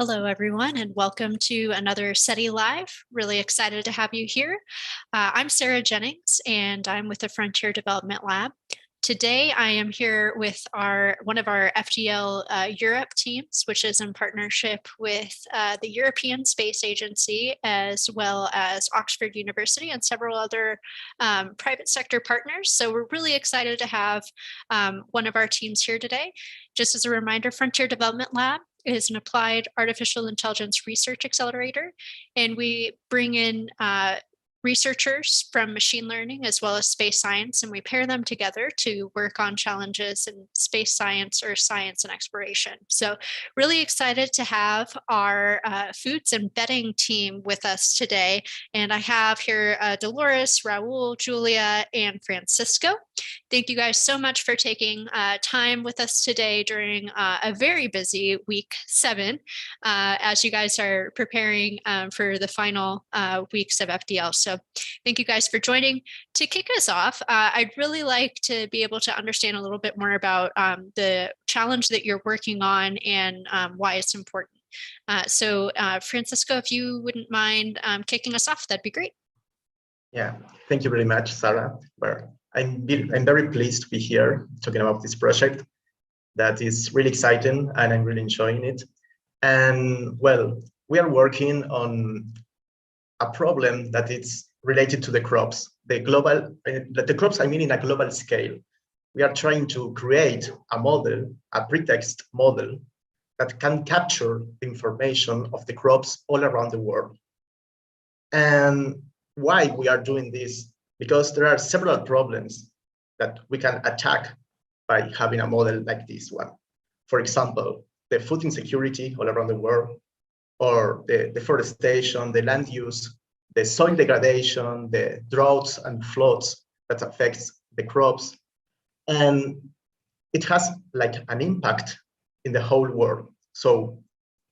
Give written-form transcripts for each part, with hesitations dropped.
Hello, everyone, and welcome to another SETI Live. Really excited to have you here. I'm Sarah Jennings, and I'm with the Frontier Development Lab. Today, I am here with one of our FDL Europe teams, which is in partnership with the European Space Agency, as well as Oxford University and several other private sector partners. So we're really excited to have one of our teams here today. Just as a reminder, Frontier Development Lab is an applied artificial intelligence research accelerator, and we bring in researchers from machine learning as well as space science, and we pair them together to work on challenges in space science or science and exploration. So really excited to have our foods and bedding team with us today. And I have here Dolores, Raul, Julia, and Francisco. Thank you guys so much for taking time with us today during a very busy week 7 as you guys are preparing for the final weeks of FDL. So thank you guys for joining. To kick us off, I'd really like to be able to understand a little bit more about the challenge that you're working on and why it's important. So Francisco, if you wouldn't mind kicking us off, that'd be great. Yeah, thank you very much, Sarah. Well, I'm very pleased to be here talking about this project that is really exciting and I'm really enjoying it. And well, we are working on a problem that is related to the crops, the crops, I mean, in a global scale. We are trying to create a model, a pretext model that can capture the information of the crops all around the world. And why we are doing this? Because there are several problems that we can attack by having a model like this one. For example, the food insecurity all around the world, or the deforestation, the land use, the soil degradation, the droughts and floods that affects the crops. And it has like an impact in the whole world. So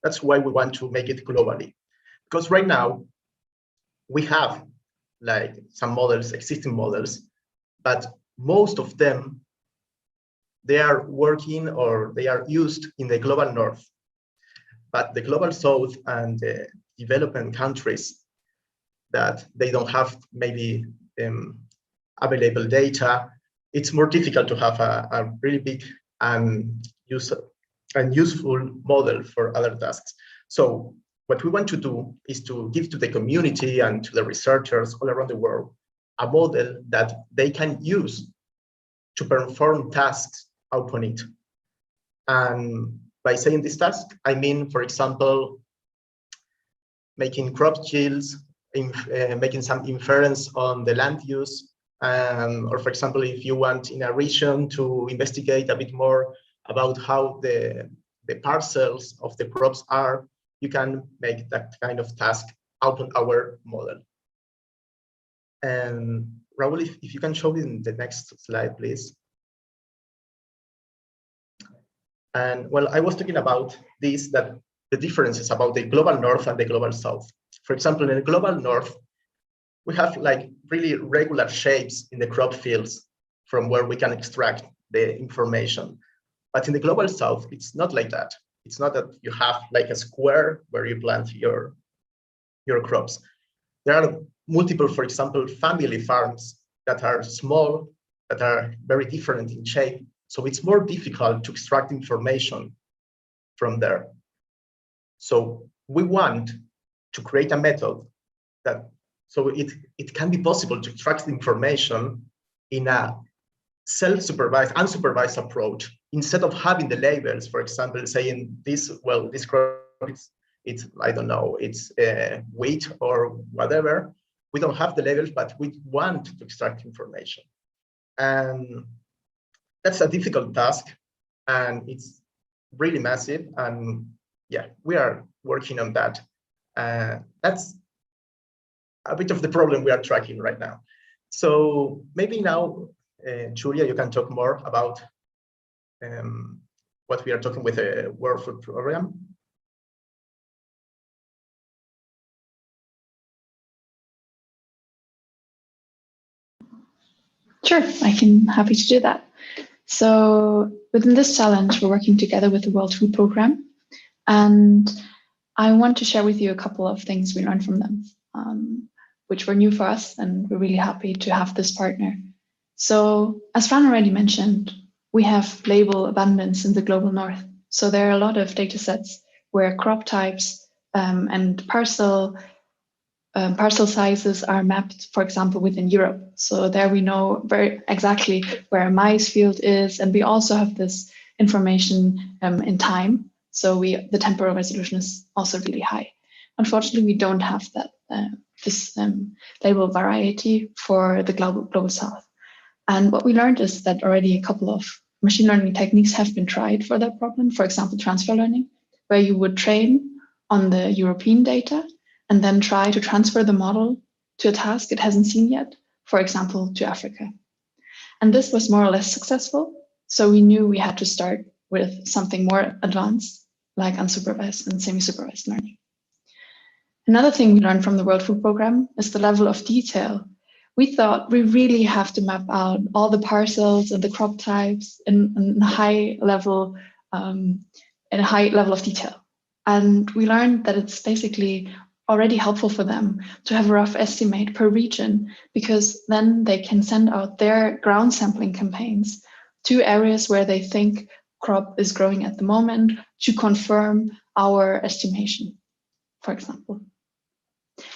that's why we want to make it globally. Because right now we have like some models, existing models, but most of them, they are working or they are used in the global north. But the global south and the developing countries that they don't have maybe available data, it's more difficult to have a really big and useful model for other tasks. So what we want to do is to give to the community and to the researchers all around the world a model that they can use to perform tasks upon it. And by saying this task, I mean, for example, making crop yields, making some inference on the land use, or for example, if you want in a region to investigate a bit more about how the parcels of the crops are, you can make that kind of task out on our model. And Raul, if you can show me in the next slide, please. And well, I was talking about this, that the differences about the global north and the global south. For example, in the global north, we have like really regular shapes in the crop fields from where we can extract the information. But in the global south, it's not like that. It's not that you have like a square where you plant your crops. There are multiple, for example, family farms that are small, that are very different in shape. So it's more difficult to extract information from there. So we want to create a method that, so it can be possible to extract information in a self-supervised, unsupervised approach, instead of having the labels, for example, saying this, well, this crop it's I don't know, it's wheat or whatever. We don't have the labels, but we want to extract information. And that's a difficult task, and it's really massive. And yeah, we are working on that. That's a bit of the problem we are tracking right now. So maybe now, Julia, you can talk more about what we are talking with the World Food Program. Sure, I'm happy to do that. So within this challenge, we're working together with the World Food Program, and I want to share with you a couple of things we learned from them, which were new for us, and we're really happy to have this partner. So, as Fran already mentioned, we have label abundance in the global north. So there are a lot of data sets where crop types and parcel sizes are mapped, for example, within Europe. So there we know very exactly where a maize field is, and we also have this information in time. So the temporal resolution is also really high. Unfortunately, we don't have that this label variety for the global south. And what we learned is that already a couple of machine learning techniques have been tried for that problem. For example, transfer learning, where you would train on the European data and then try to transfer the model to a task it hasn't seen yet, for example, to Africa. And this was more or less successful. So we knew we had to start with something more advanced, like unsupervised and semi-supervised learning. Another thing we learned from the World Food Programme is the level of detail. We thought we really have to map out all the parcels and the crop types in a high level of detail. And we learned that it's basically already helpful for them to have a rough estimate per region, because then they can send out their ground sampling campaigns to areas where they think crop is growing at the moment to confirm our estimation, for example.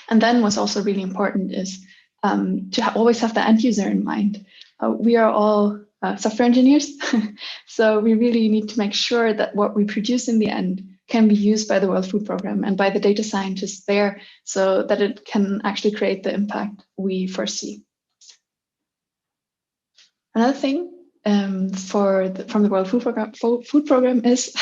And then what's also really important is to always have the end user in mind. We are all software engineers, so we really need to make sure that what we produce in the end can be used by the World Food Programme and by the data scientists there, so that it can actually create the impact we foresee. Another thing from the World Food Programme is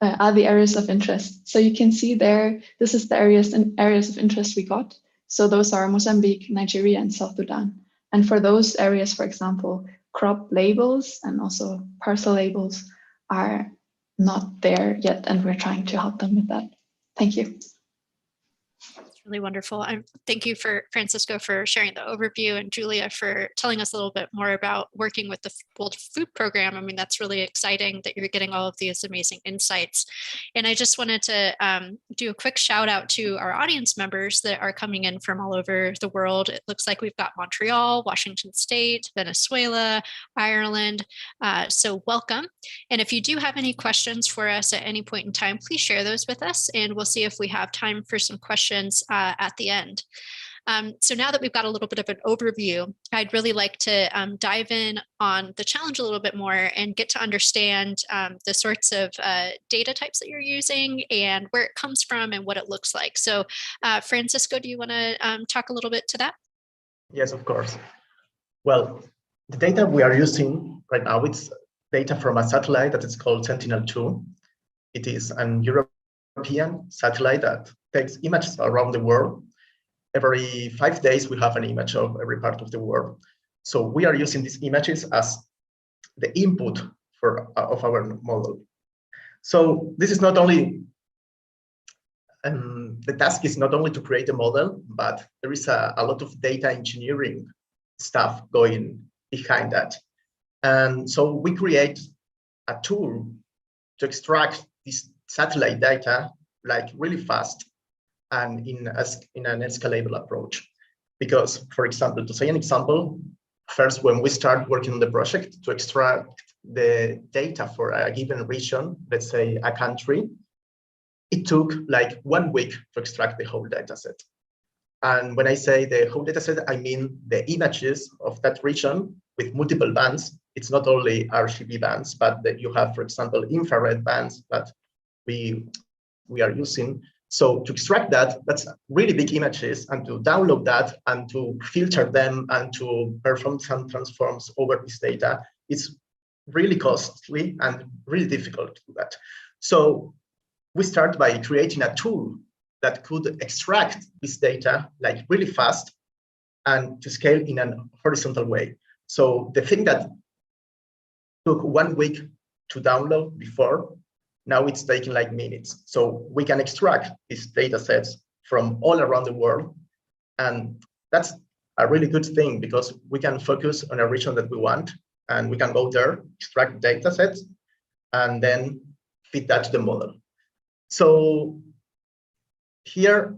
are the areas of interest. So you can see there, this is the areas of interest we got. So those are Mozambique, Nigeria, and South Sudan. And for those areas, for example, crop labels and also parcel labels are not there yet, and we're trying to help them with that. Thank you. It's really wonderful. Thank you for Francisco for sharing the overview, and Julia for telling us a little bit more about working with the World Food Programme. I mean, that's really exciting that you're getting all of these amazing insights. And I just wanted to do a quick shout out to our audience members that are coming in from all over the world. It looks like we've got Montreal, Washington State, Venezuela, Ireland. So welcome. And if you do have any questions for us at any point in time, please share those with us, and we'll see if we have time for some questions at the end. So now that we've got a little bit of an overview, I'd really like to dive in on the challenge a little bit more and get to understand the sorts of data types that you're using and where it comes from and what it looks like. So Francisco, do you want to talk a little bit to that? Yes, of course. Well, the data we are using right now, it's data from a satellite that is called Sentinel-2. It is an European satellite that takes images around the world. Every 5 days, we have an image of every part of the world. So we are using these images as the input of our model. So this is not only, the task is not only to create a model, but there is a lot of data engineering stuff going behind that. And so we create a tool to extract this satellite data like really fast and in an scalable approach. Because, for example, to say an example, first, when we start working on the project to extract the data for a given region, let's say a country, it took like 1 week to extract the whole data set. And when I say the whole data set, I mean the images of that region with multiple bands. It's not only RGB bands, but that you have, for example, infrared bands that we are using. So to extract that, that's really big images, and to download that and to filter them and to perform some transforms over this data, it's really costly and really difficult to do that. So we start by creating a tool that could extract this data like really fast and to scale in a horizontal way. So the thing that took 1 week to download before, now it's taking like minutes. So we can extract these data sets from all around the world. And that's a really good thing, because we can focus on a region that we want, and we can go there, extract data sets, and then feed that to the model. So Here,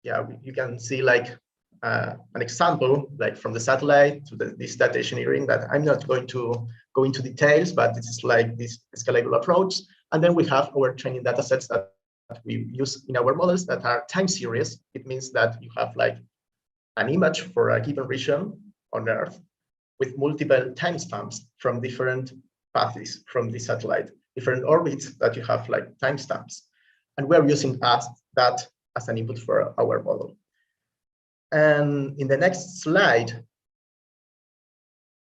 yeah, you can see like an example, like from the satellite to this data engineering that I'm not going to go into details, but this is like this scalable approach. And then we have our training data sets that we use in our models that are time series. It means that you have like an image for a given region on Earth with multiple timestamps from different paths from the satellite, different orbits that you have like timestamps. And we're using that as an input for our model. And in the next slide,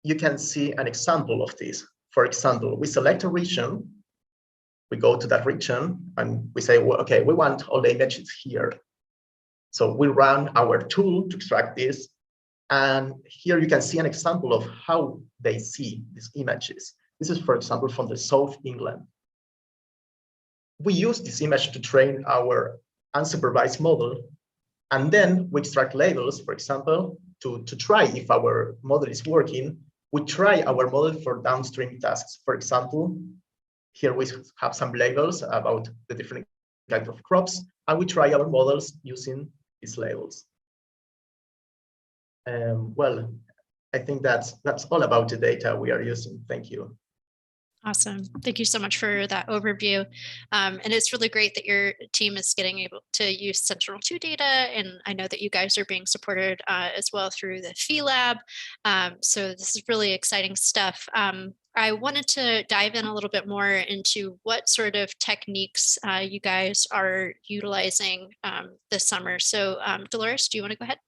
you can see an example of this. For example, we select a region, we go to that region, and we say, well, okay, we want all the images here. So we run our tool to extract this. And here you can see an example of how they see these images. This is, for example, from the South England. We use this image to train our unsupervised model. And then we extract labels, for example, to try if our model is working. We try our model for downstream tasks. For example, here we have some labels about the different kinds of crops, and we try our models using these labels. Well, I think that's all about the data we are using. Thank you. Awesome. Thank you so much for that overview. And it's really great that your team is getting able to use Sentinel-2 data. And I know that you guys are being supported as well through the FEE Lab. So this is really exciting stuff. I wanted to dive in a little bit more into what sort of techniques you guys are utilizing this summer. So Dolores, do you want to go ahead?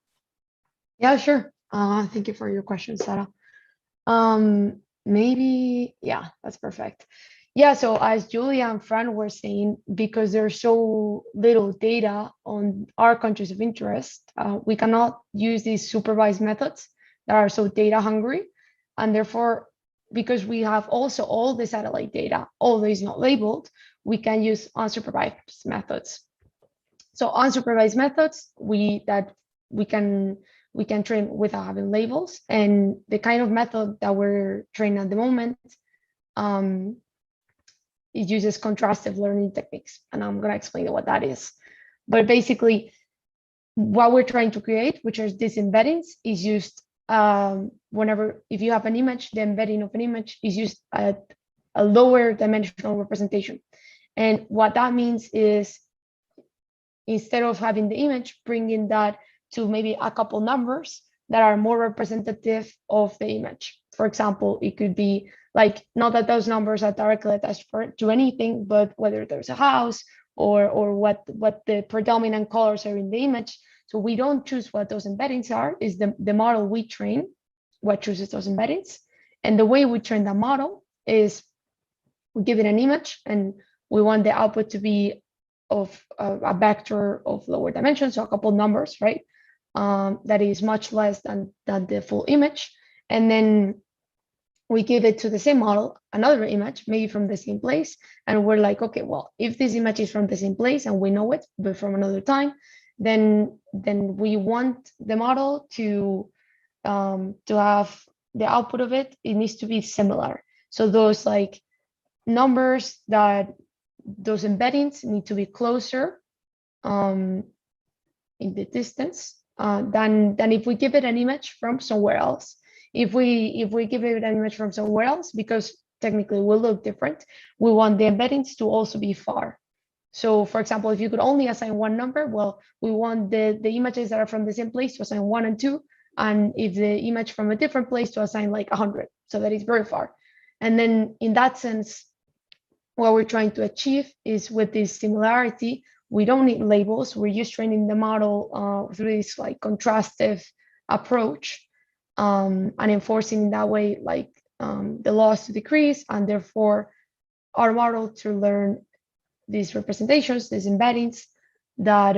Yeah, sure. Thank you for your question, Sarah. Maybe, yeah, that's perfect. Yeah, so as Julia and Fran were saying, because there's so little data on our countries of interest, we cannot use these supervised methods that are so data hungry. And therefore, because we have also all the satellite data, although it's not labeled, we can use unsupervised methods. So unsupervised methods, we can train without having labels. And the kind of method that we're training at the moment, it uses contrastive learning techniques. And I'm going to explain what that is. But basically, what we're trying to create, which are these embeddings, is used if you have an image, the embedding of an image is used at a lower dimensional representation. And what that means is, instead of having the image, bringing that to maybe a couple numbers that are more representative of the image. For example, it could be like, not that those numbers are directly attached to anything, but whether there's a house or what the predominant colors are in the image. So we don't choose what those embeddings are, is the model we train what chooses those embeddings. And the way we train that model is we give it an image and we want the output to be of a vector of lower dimensions, so a couple numbers, right? That is much less than the full image. And then we give it to the same model, another image, maybe from the same place. And we're like, okay, well, if this image is from the same place and we know it, but from another time, then we want the model to have the output of it. It needs to be similar. So those like numbers, that those embeddings need to be closer in the distance than if we give it an image from somewhere else. If we give it an image from somewhere else, because technically will look different, we want the embeddings to also be far. So for example, if you could only assign one number, well, we want the images that are from the same place to assign 1 and 2. And if the image from a different place, to assign like 100. So that is very far. And then in that sense, what we're trying to achieve is, with this similarity, we don't need labels. We're just training the model through this like contrastive approach, and enforcing in that way like the loss to decrease, and therefore our model to learn these representations, these embeddings that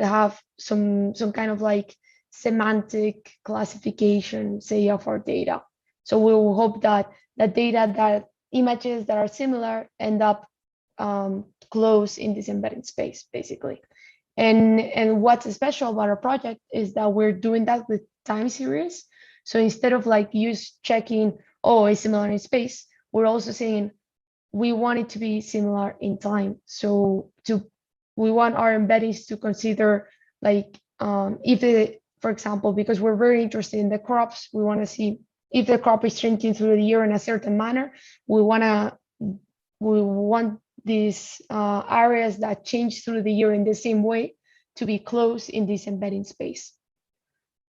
have some kind of like semantic classification, say, of our data. So we will hope that the data, that images that are similar, end up close in this embedding space, basically. And what's special about our project is that we're doing that with time series. So instead of like checking, oh, it's similar in space, we're also saying we want it to be similar in time. So we want our embeddings to consider like if it, for example, because we're very interested in the crops, we want to see if the crop is changing through the year in a certain manner. We want these areas that change through the year in the same way to be close in this embedding space.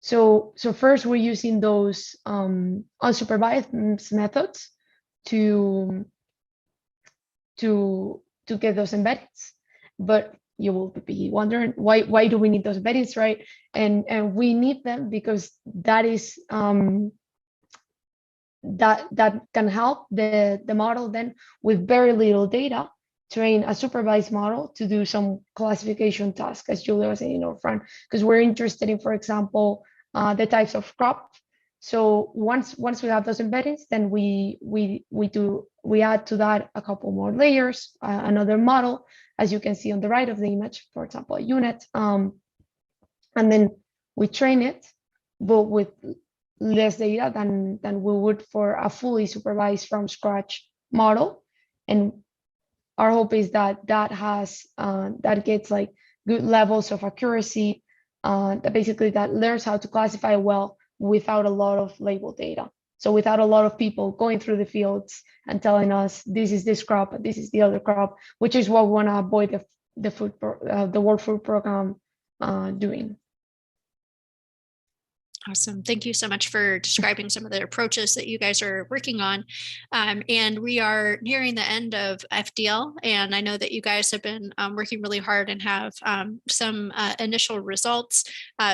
So first we're using those unsupervised methods to get those embeddings. But you will be wondering why do we need those embeddings, right? And we need them because that is that can help the model then with very little data train a supervised model to do some classification task, as Julia was saying in our front, because we're interested in, for example, the types of crop. So once we have those embeddings, then we add to that a couple more layers, another model, as you can see on the right of the image, for example, a unit, and then we train it, but with less data than we would for a fully supervised from scratch model. And our hope is that that gets like good levels of accuracy, that basically that learns how to classify well without a lot of label data. So without a lot of people going through the fields and telling us this is this crop, this is the other crop, which is what we want to avoid the World Food Program doing. Awesome. Thank you so much for describing some of the approaches that you guys are working on. And we are nearing the end of FDL. And I know that you guys have been working really hard and have some initial results.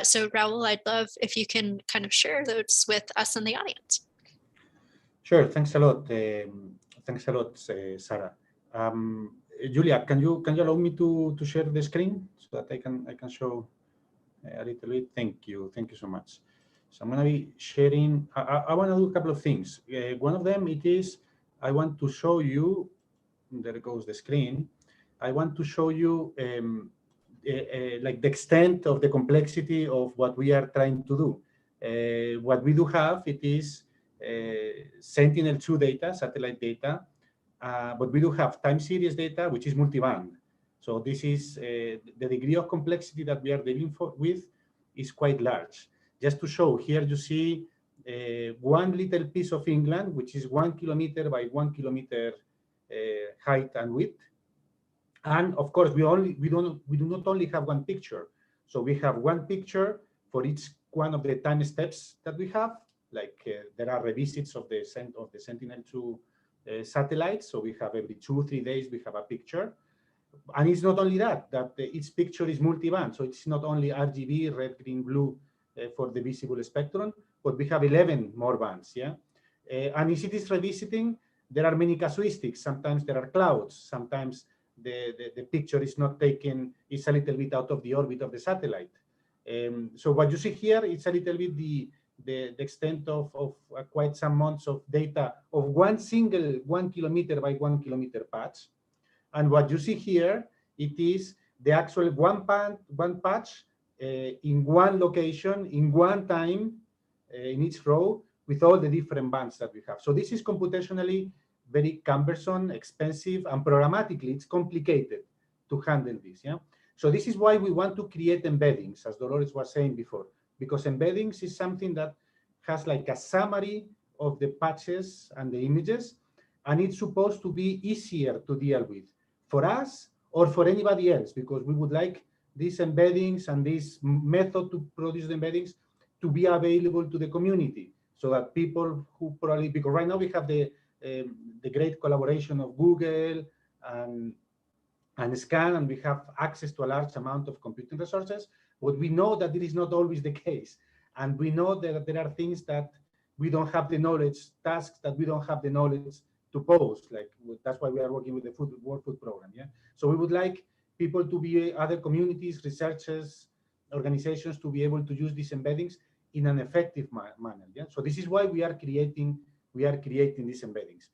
So Raul, I'd love if you can kind of share those with us in the audience. Sure. Thanks a lot. Sarah. Julia, can you allow me to share the screen so that I can show a little bit? Thank you so much. So I'm going to be sharing. I want to do a couple of things. One of them it is I want to show you. There goes the screen. I want to show you like the extent of the complexity of what we are trying to do. What we do have it is Sentinel-2 data, satellite data, but we do have time series data, which is multiband. So this is the degree of complexity that we are dealing with is quite large. Just to show, here you see one little piece of England, which is 1 kilometer by 1 kilometer height and width. And of course, we do not only have one picture. So we have one picture for each one of the time steps that we have. Like there are revisits of the Sentinel-2 satellites. So we have every 2 or 3 days we have a picture. And it's not only that each picture is multi-band. So it's not only RGB, red, green, blue for the visible spectrum, but we have 11 more bands. Yeah. And if it is revisiting, there are many casuistics. Sometimes there are clouds. Sometimes the picture is not taken, it's a little bit out of the orbit of the satellite. So what you see here is a little bit the extent of quite some months of data of one single 1 kilometer by 1 kilometer patch. And what you see here, it is the actual one patch in one location, in one time, in each row, with all the different bands that we have. So this is computationally very cumbersome, expensive, and programmatically, it's complicated to handle this. Yeah. So this is why we want to create embeddings, as Dolores was saying before, because embeddings is something that has like a summary of the patches and the images, and it's supposed to be easier to deal with for us or for anybody else, because we would like these embeddings and this method to produce the embeddings to be available to the community, so that people who probably, because right now we have the great collaboration of Google and Scan, and we have access to a large amount of computing resources, but we know that it is not always the case. And we know that there are things that we don't have the knowledge, tasks that we don't have the knowledge to pose. Like that's why we are working with the World Food Program. Yeah. So we would like people to be, other communities, researchers, organizations, to be able to use these embeddings in an effective manner. Yeah. So this is why we are creating these embeddings.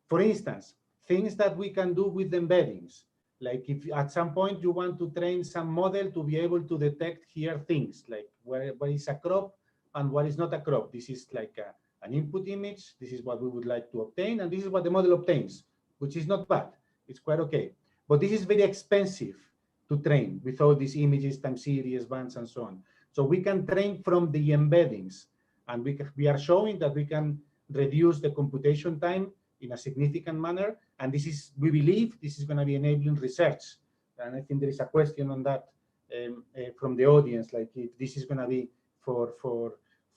For instance, things that we can do with embeddings, like if at some point you want to train some model to be able to detect here things like what is a crop and what is not a crop. This is like an input image. This is what we would like to obtain, and this is what the model obtains, which is not bad. It's quite okay. But this is very expensive to train with all these images, time series, bands, and so on. So we can train from the embeddings, and we are showing that we can reduce the computation time in a significant manner. And this is, we believe, this is going to be enabling research. And I think there is a question on that from the audience, like if this is going to be for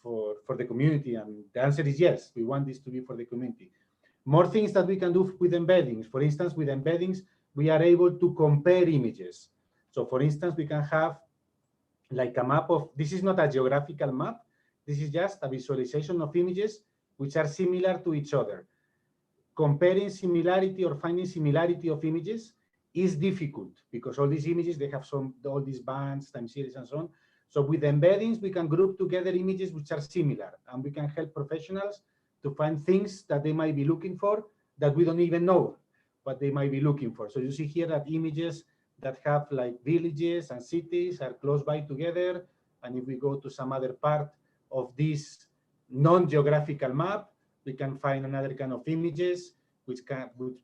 the community, and the answer is yes. We want this to be for the community. More things that we can do with embeddings. For instance, with embeddings, we are able to compare images. So for instance, we can have like a map of, this is not a geographical map, this is just a visualization of images which are similar to each other. Comparing similarity or finding similarity of images is difficult because all these images, they have all these bands, time series, and so on. So with embeddings, we can group together images which are similar, and we can help professionals to find things that they might be looking for that we don't even know what they might be looking for. So you see here that images that have like villages and cities are close by together. And if we go to some other part of this non-geographical map, we can find another kind of images which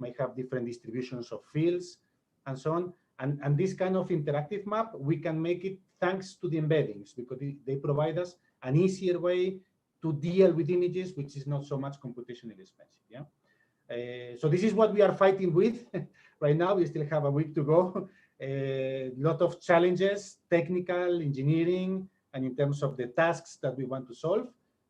may have different distributions of fields and so on. And this kind of interactive map, we can make it thanks to the embeddings, because they provide us an easier way to deal with images, which is not so much computationally expensive. Yeah. So this is what we are fighting with right now. We still have a week to go. A lot of challenges, technical, engineering, and in terms of the tasks that we want to solve.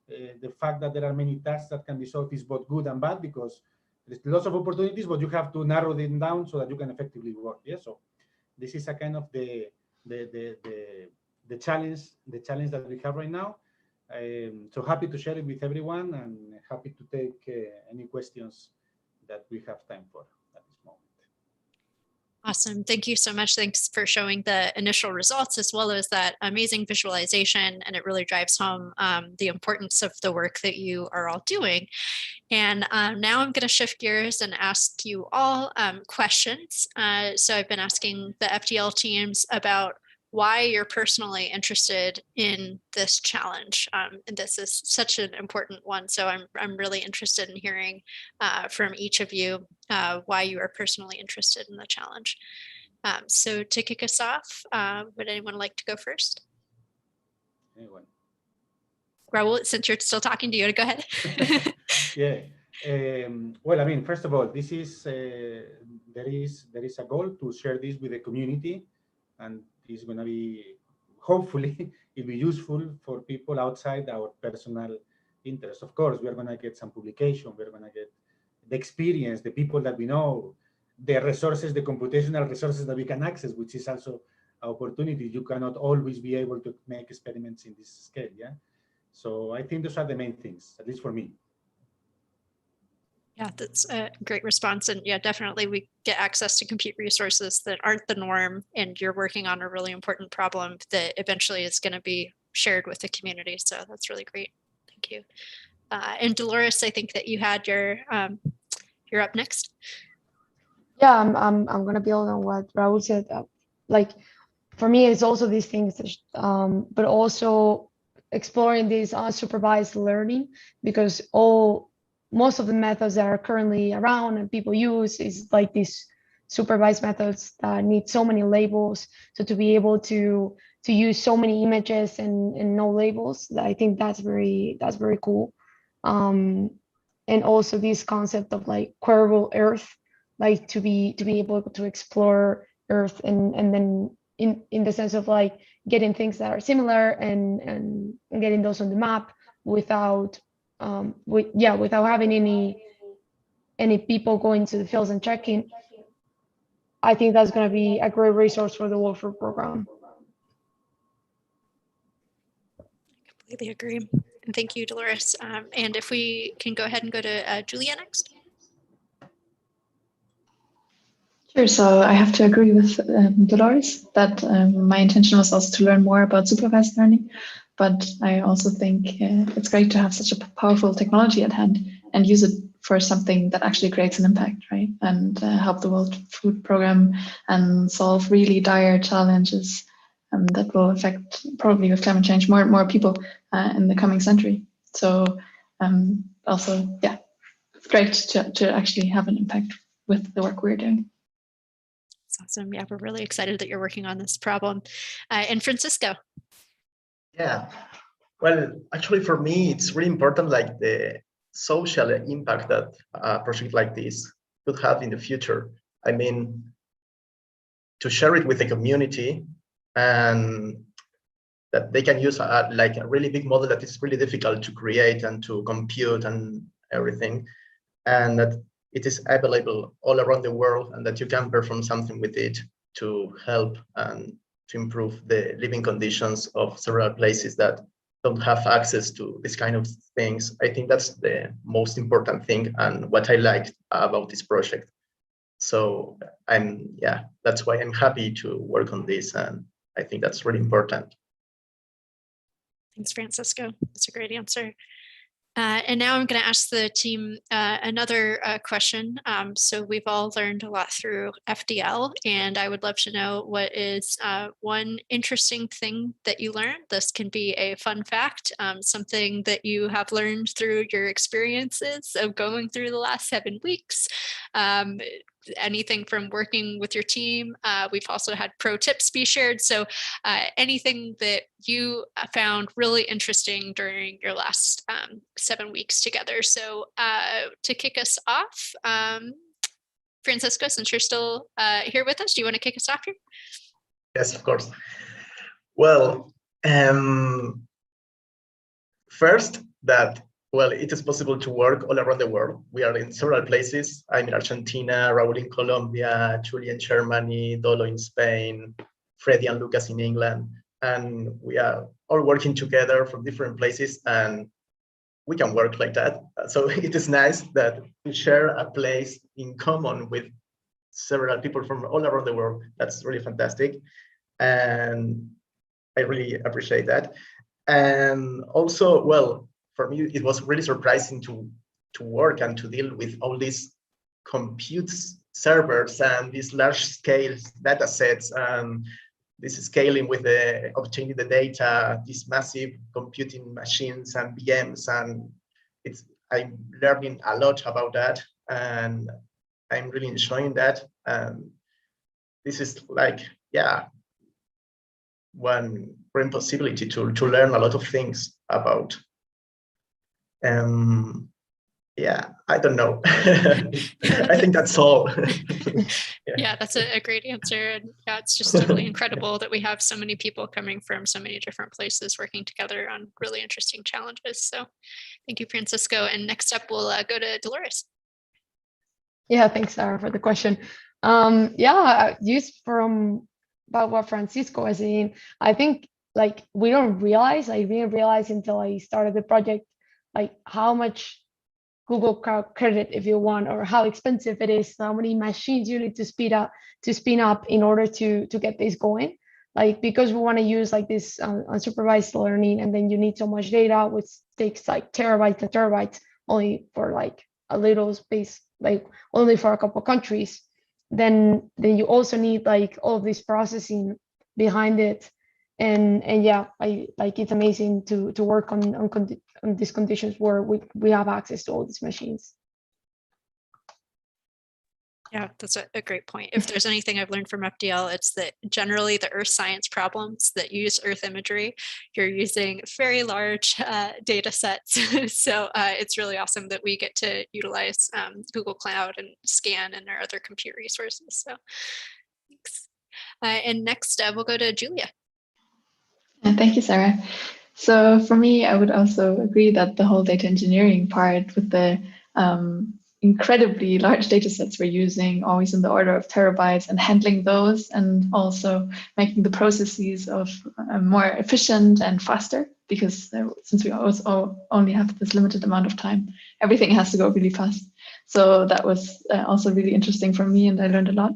The fact that there are many tasks that can be solved is both good and bad, because there's lots of opportunities, but you have to narrow them down so that you can effectively work. Yeah. So this is a kind of the challenge that we have right now. So happy to share it with everyone, and happy to take any questions that we have time for at this moment. Awesome. Thank you so much. Thanks for showing the initial results as well as that amazing visualization. And it really drives home the importance of the work that you are all doing. And now I'm going to shift gears and ask you all questions. So I've been asking the FDL teams about why you're personally interested in this challenge. And this is such an important one. So I'm really interested in hearing from each of you why you are personally interested in the challenge. So to kick us off, would anyone like to go first? Anyone? Raul, since you're still talking to you, go ahead. Yeah. Well, I mean, first of all, this is there is a goal to share this with the community, and it's going to be, hopefully, it'll be useful for people outside our personal interest. Of course, we are going to get some publication, we're going to get the experience, the people that we know, the resources, the computational resources that we can access, which is also an opportunity. You cannot always be able to make experiments in this scale. Yeah. So I think those are the main things, at least for me. Yeah, that's a great response. And yeah, definitely we get access to compute resources that aren't the norm, and you're working on a really important problem that eventually is going to be shared with the community. So that's really great. Thank you. And Dolores, I think that you had you're up next. Yeah, I'm going to build on what Raul said. Like, for me, it's also these things, but also exploring this unsupervised learning, because most of the methods that are currently around and people use is like these supervised methods that need so many labels. So to be able to use so many images and no labels, I think that's very cool. And also this concept of like queryable Earth, like to be able to explore Earth and then in the sense of like getting things that are similar and getting those on the map without having any people going to the fields and checking. I think that's going to be a great resource for the Wolford program. I completely agree. And thank you, Dolores. And if we can go ahead and go to Julia next. Sure. So I have to agree with Dolores that my intention was also to learn more about supervised learning, but I also think it's great to have such a powerful technology at hand and use it for something that actually creates an impact, right? And help the World Food Program and solve really dire challenges that will affect, probably with climate change, more people in the coming century. So also, yeah, it's great to actually have an impact with the work we're doing. It's Awesome. Yeah, we're really excited that you're working on this problem. And Francisco. Yeah, well, actually for me, it's really important, like the social impact that a project like this could have in the future. I mean, to share it with the community and that they can use like a really big model that is really difficult to create and to compute and everything, and that it is available all around the world and that you can perform something with it to help and to improve the living conditions of several places that don't have access to this kind of things. I think that's the most important thing and what I liked about this project. So that's why I'm happy to work on this, and I think that's really important. Thanks, Francisco. That's a great answer. And now I'm going to ask the team another question. So we've all learned a lot through FDL, and I would love to know what is one interesting thing that you learned. This can be a fun fact, something that you have learned through your experiences of going through the last 7 weeks. Anything from working with your team. We've also had pro tips be shared. So anything that you found really interesting during your last 7 weeks together. So to kick us off, Francisco, since you're still here with us, do you want to kick us off here? Yes, of course. Well, first that, well, it is possible to work all around the world. We are in several places. I'm in Argentina, Raul in Colombia, Julie in Germany, Dolo in Spain, Freddie and Lucas in England. And we are all working together from different places, and we can work like that. So it is nice that we share a place in common with several people from all around the world. That's really fantastic. And I really appreciate that. And also, well, for me, it was really surprising to work and to deal with all these compute servers and these large scale data sets and this scaling with the obtaining the data, these massive computing machines and VMs. And I'm learning a lot about that, and I'm really enjoying that. And this is like, yeah, one great possibility to learn a lot of things about. Yeah, I don't know. I think that's all. Yeah, that's a great answer. And yeah, it's just totally incredible that we have so many people coming from so many different places working together on really interesting challenges. So thank you, Francisco. And next up, we'll go to Dolores. Yeah, thanks, Sarah, for the question. Just from about what Francisco was saying, I think like I didn't realize until I started the project, like how much Google Cloud credit, if you want, or how expensive it is, how many machines you need to spin up in order to get this going. Like, because we want to use like this unsupervised learning, and then you need so much data, which takes like terabytes and terabytes only for like a little space, like only for a couple of countries. Then you also need like all of this processing behind it. And yeah, I like, it's amazing to work on these conditions where we have access to all these machines. Yeah, that's a great point. If there's anything I've learned from FDL, it's that generally the earth science problems that use earth imagery, you're using very large data sets. So it's really awesome that we get to utilize Google Cloud and Scan and our other compute resources. So thanks. And next we'll go to Julia. Thank you, Sarah. So for me, I would also agree that the whole data engineering part with the incredibly large data sets we're using, always in the order of terabytes, and handling those, and also making the processes of more efficient and faster, because since we also only have this limited amount of time, everything has to go really fast. So that was also really interesting for me, and I learned a lot.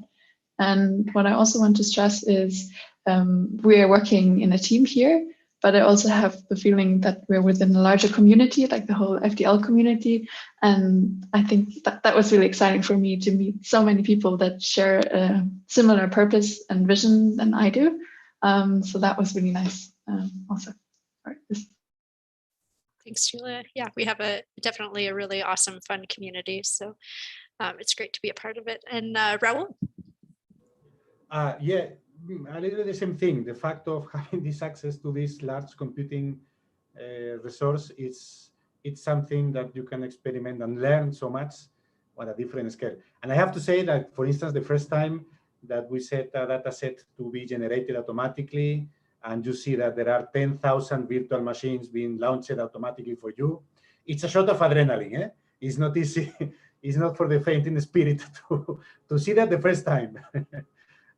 And what I also want to stress is we are working in a team here, but I also have the feeling that we're within a larger community, like the whole FDL community. And I think that was really exciting for me to meet so many people that share a similar purpose and vision than I do. So that was really nice also. Thanks, Julia. Yeah, we have definitely a really awesome, fun community. So it's great to be a part of it. And Raul? Yeah, a little the same thing. The fact of having this access to this large computing resource it's something that you can experiment and learn so much on a different scale. And I have to say that, for instance, the first time that we set a data set to be generated automatically, and you see that there are 10,000 virtual machines being launched automatically for you, it's a shot of adrenaline. Eh? It's not easy. It's not for the faint in spirit to see that the first time.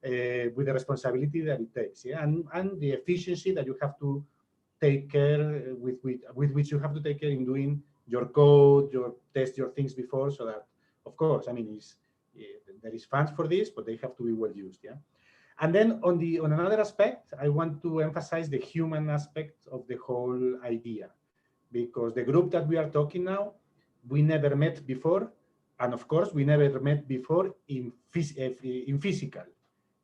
With the responsibility that it takes, yeah, and the efficiency that you have to take care with which you have to take care in doing your code, your test your things before, so that, of course, I mean, there is funds for this, but they have to be well used, yeah. And then on another aspect, I want to emphasize the human aspect of the whole idea, because the group that we are talking now, we never met before, and of course, we never met before in physical.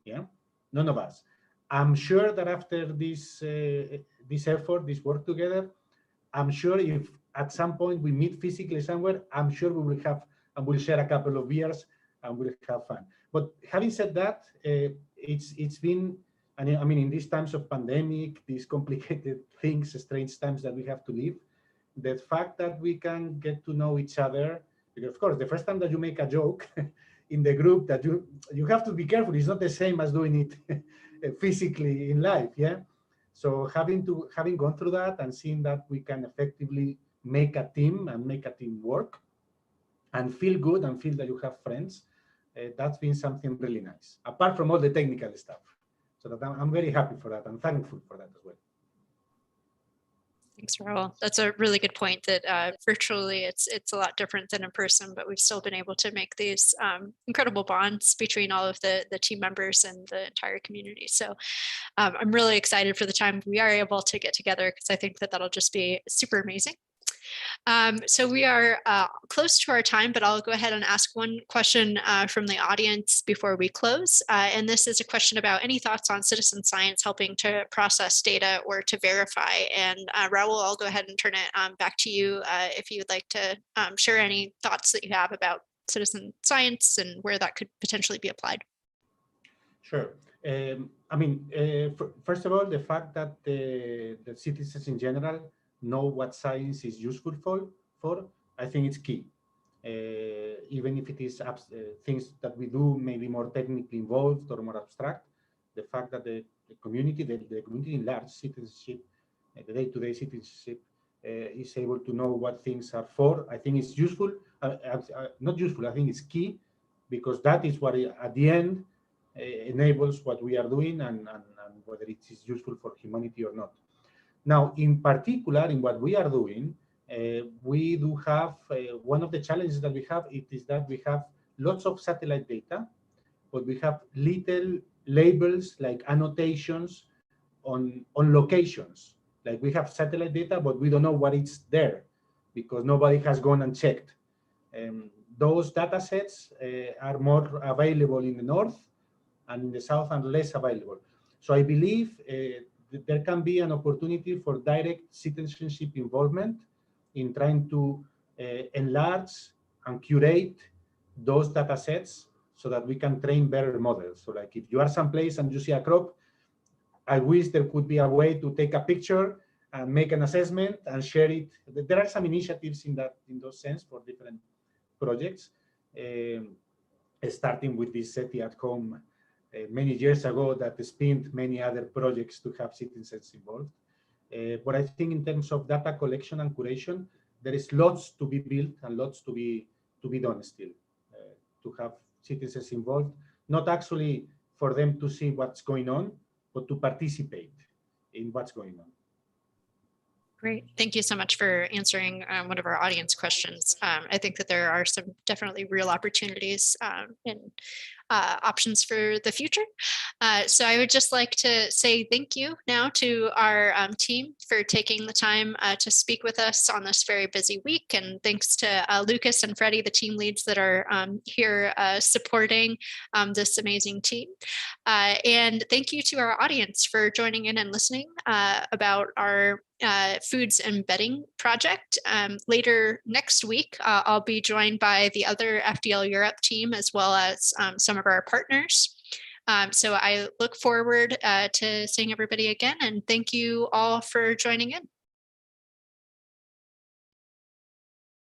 Yeah, none of us. I'm sure that after this this effort, this work together, I'm sure if at some point we meet physically somewhere, I'm sure we will have and we'll share a couple of beers and we'll have fun. But having said that, it's been, and I mean, in these times of pandemic, these complicated things, strange times that we have to live, the fact that we can get to know each other, because of course, the first time that you make a joke in the group, that you have to be careful. It's not the same as doing it physically in life, yeah. So having gone through that and seeing that we can effectively make a team and make a team work and feel good and feel that you have friends, that's been something really nice. Apart from all the technical stuff, so that I'm very happy for that and thankful for that as well. Thanks, Raul. That's a really good point, that virtually it's a lot different than in person, but we've still been able to make these incredible bonds between all of the team members and the entire community. So I'm really excited for the time we are able to get together, because I think that that'll just be super amazing. So we are close to our time, but I'll go ahead and ask one question from the audience before we close. And this is a question about any thoughts on citizen science helping to process data or to verify. And Raul, I'll go ahead and turn it back to you if you'd like to share any thoughts that you have about citizen science and where that could potentially be applied. Sure. I mean, first of all, the fact that the citizens in general know what science is useful for, I think it's key. Even if it is things that we do maybe more technically involved or more abstract, the fact that the community, the community in large, citizenship, the day-to-day citizenship, is able to know what things are for, I think it's useful. Not useful, I think it's key, because that is what at the end enables what we are doing and whether it is useful for humanity or not. Now, in particular, in what we are doing, we do have one of the challenges that we have is that we have lots of satellite data, but we have little labels like annotations on locations. Like we have satellite data, but we don't know what it's there because nobody has gone and checked. Those data sets are more available in the north, and in the south and less available. So I believe there can be an opportunity for direct citizenship involvement in trying to enlarge and curate those data sets so that we can train better models. So like if you are someplace and you see a crop, I wish there could be a way to take a picture and make an assessment and share it. There are some initiatives in those sense for different projects, starting with this SETI at home many years ago that spawned many other projects to have citizens involved. But I think in terms of data collection and curation, there is lots to be built and lots to be done still to have citizens involved, not actually for them to see what's going on, but to participate in what's going on. Great. Thank you so much for answering one of our audience questions. I think that there are some definitely real opportunities and options for the future. So I would just like to say thank you now to our team for taking the time to speak with us on this very busy week. And thanks to Lucas and Freddie, the team leads that are here supporting this amazing team. And thank you to our audience for joining in and listening about our foods embedding project. Later next week, I'll be joined by the other FDL Europe team, as well as some of our partners. So I look forward to seeing everybody again, and thank you all for joining in.